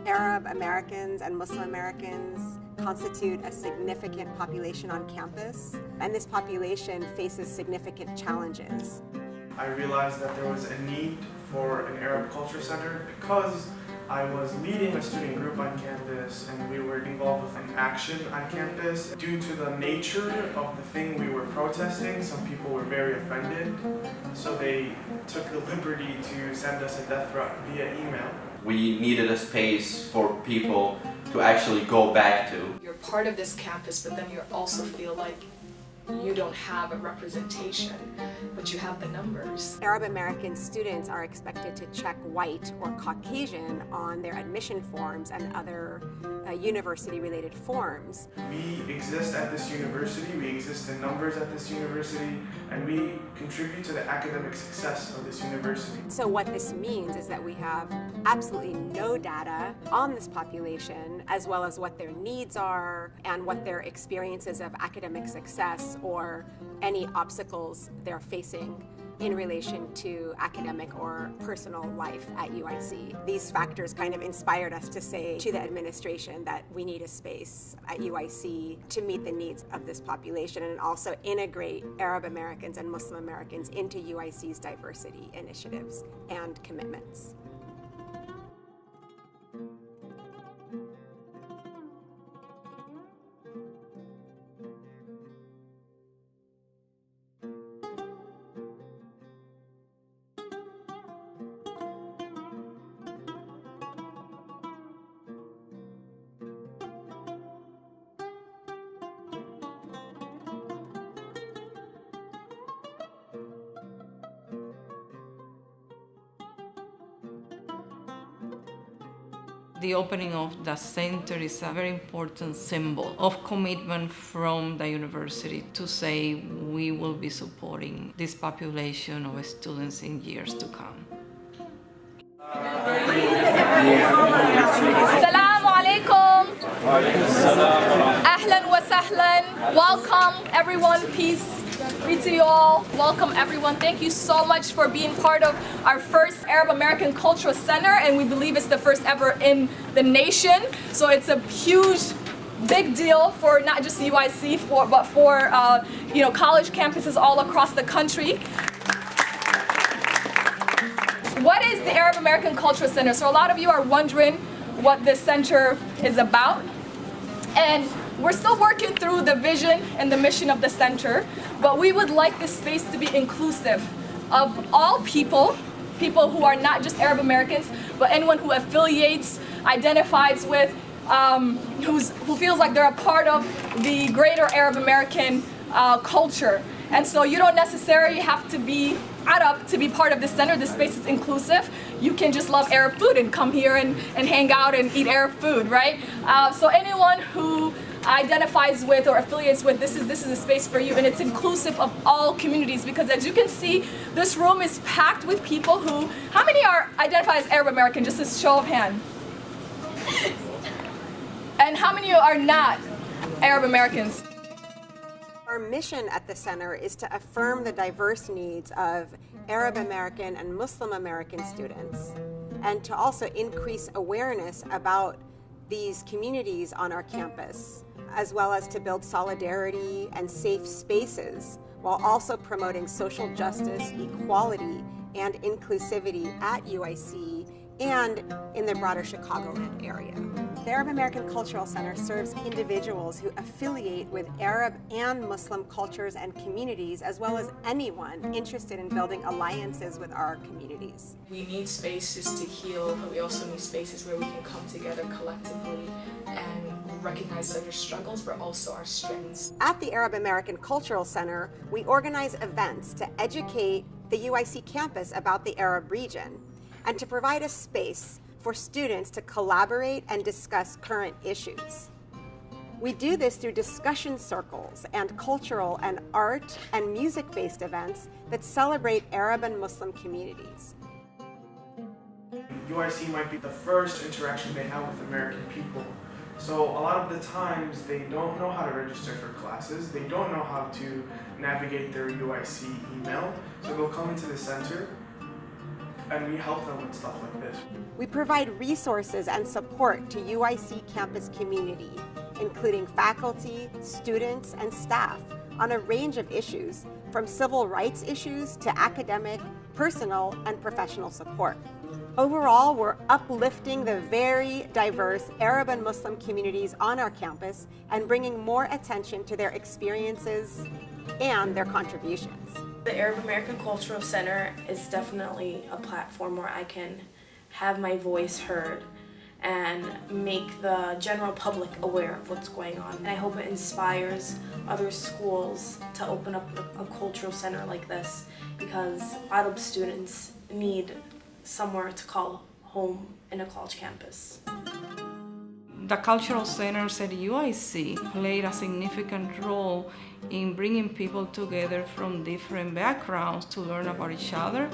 Arab Americans and Muslim Americans constitute a significant population on campus, and this population faces significant challenges. I realized that there was a need for an Arab Culture Center because I was leading a student group on campus and we were involved with an action on campus. Due to the nature of the thing we were protesting, some people were very offended, so they took the liberty to send us a death threat via email. We needed a space for people to actually go back to. You're part of this campus, but then you also feel like you don't have a representation, but you have the numbers. Arab American students are expected to check white or Caucasian on their admission forms and other university-related forms. We exist at this university, we exist in numbers at this university, and we contribute to the academic success of this university. So what this means is that we have absolutely no data on this population, as well as what their needs are and what their experiences of academic success or any obstacles they're facing in relation to academic or personal life at UIC. These factors kind of inspired us to say to the administration that we need a space at UIC to meet the needs of this population and also integrate Arab Americans and Muslim Americans into UIC's diversity initiatives and commitments. The opening of the center is a very important symbol of commitment from the university to say we will be supporting this population of students in years to come. Assalamu alaikum. Ahlan wa sahlan. Welcome everyone, peace. Greet to you all. Welcome everyone. Thank you so much for being part of our first Arab American Cultural Center, and we believe it's the first ever in the nation. So it's a huge, big deal for not just UIC, but for college campuses all across the country. What is the Arab American Cultural Center? So a lot of you are wondering what this center is about. And we're still working through the vision and the mission of the center, but we would like this space to be inclusive of all people who are not just Arab Americans, but anyone who affiliates, identifies with, who feels like they're a part of the greater Arab American culture. And so you don't necessarily have to be Arab to be part of this center. This space is inclusive. You can just love Arab food and come here and hang out and eat Arab food, right? So anyone who identifies with or affiliates with, this is a space for you, and it's inclusive of all communities, because as you can see, this room is packed with people who, how many are identified as Arab American, just a show of hand? And how many are not Arab Americans? Our mission at the center is to affirm the diverse needs of Arab American and Muslim American students, and to also increase awareness about these communities on our campus, as well as to build solidarity and safe spaces, while also promoting social justice, equality, and inclusivity at UIC and in the broader Chicagoland area. The Arab American Cultural Center serves individuals who affiliate with Arab and Muslim cultures and communities, as well as anyone interested in building alliances with our communities. We need spaces to heal, but we also need spaces where we can come together collectively and recognize our struggles, but also our strengths. At the Arab American Cultural Center, we organize events to educate the UIC campus about the Arab region and to provide a space for students to collaborate and discuss current issues. We do this through discussion circles and cultural and art and music-based events that celebrate Arab and Muslim communities. UIC might be the first interaction they have with American people. So a lot of the times they don't know how to register for classes, they don't know how to navigate their UIC email, so they'll come into the center and we help them with stuff like this. We provide resources and support to UIC campus community, including faculty, students, and staff on a range of issues, from civil rights issues to academic, personal, and professional support. Overall, we're uplifting the very diverse Arab and Muslim communities on our campus and bringing more attention to their experiences and their contributions. The Arab American Cultural Center is definitely a platform where I can have my voice heard and make the general public aware of what's going on. And I hope it inspires other schools to open up a cultural center like this, because Arab students need somewhere to call home in a college campus. The cultural centers at UIC played a significant role in bringing people together from different backgrounds to learn about each other,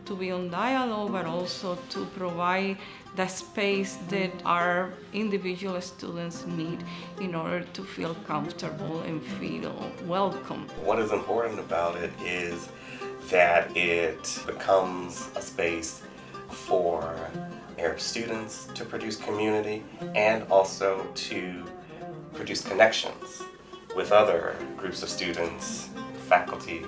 to be on dialogue, but also to provide the space that our individual students need in order to feel comfortable and feel welcome. What is important about it is that it becomes a space for Arab students to produce community and also to produce connections with other groups of students, faculties,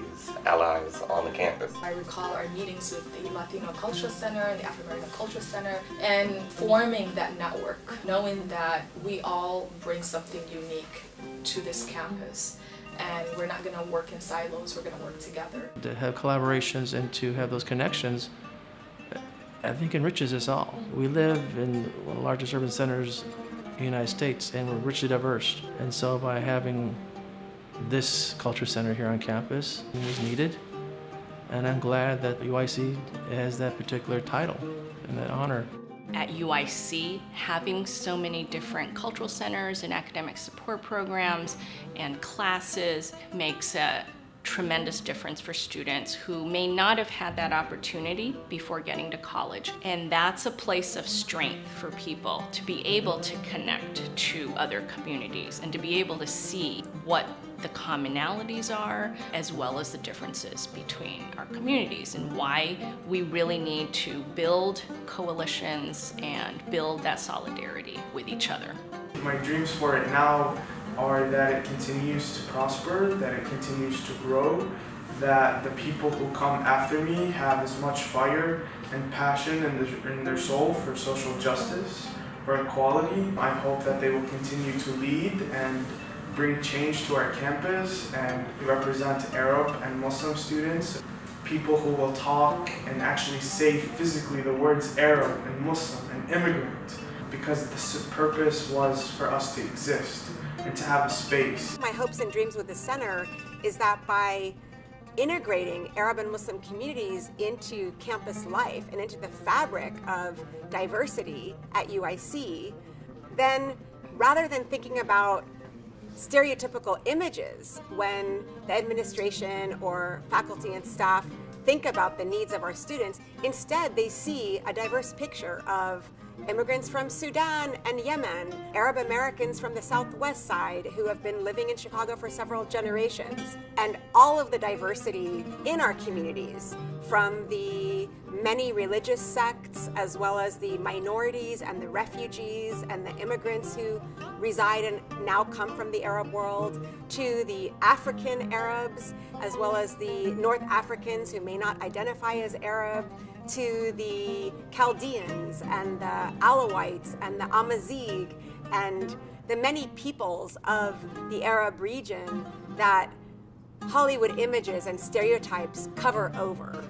allies on the campus. I recall our meetings with the Latino Cultural Center and the African American Cultural Center, and forming that network, knowing that we all bring something unique to this campus. And we're not going to work in silos, we're going to work together. To have collaborations and to have those connections, I think enriches us all. We live in one of the largest urban centers in the United States, and we're richly diverse. And so by having this culture center here on campus was needed, and I'm glad that UIC has that particular title and that honor. At UIC, having so many different cultural centers and academic support programs and classes makes a tremendous difference for students who may not have had that opportunity before getting to college. And that's a place of strength for people to be able to connect to other communities and to be able to see what the commonalities are as well as the differences between our communities, and why we really need to build coalitions and build that solidarity with each other. My dreams for it now are that it continues to prosper, that it continues to grow, that the people who come after me have as much fire and passion in their soul for social justice, for equality. I hope that they will continue to lead and bring change to our campus and represent Arab and Muslim students, people who will talk and actually say physically the words Arab and Muslim and immigrant, because the purpose was for us to exist and to have a space. My hopes and dreams with the center is that by integrating Arab and Muslim communities into campus life and into the fabric of diversity at UIC, then rather than thinking about stereotypical images when the administration or faculty and staff think about the needs of our students, instead they see a diverse picture of immigrants from Sudan and Yemen, Arab Americans from the Southwest side who have been living in Chicago for several generations, and all of the diversity in our communities, from the many religious sects as well as the minorities and the refugees and the immigrants who reside and now come from the Arab world, to the African Arabs as well as the North Africans who may not identify as Arab, to the Chaldeans and the Alawites and the Amazigh and the many peoples of the Arab region that Hollywood images and stereotypes cover over.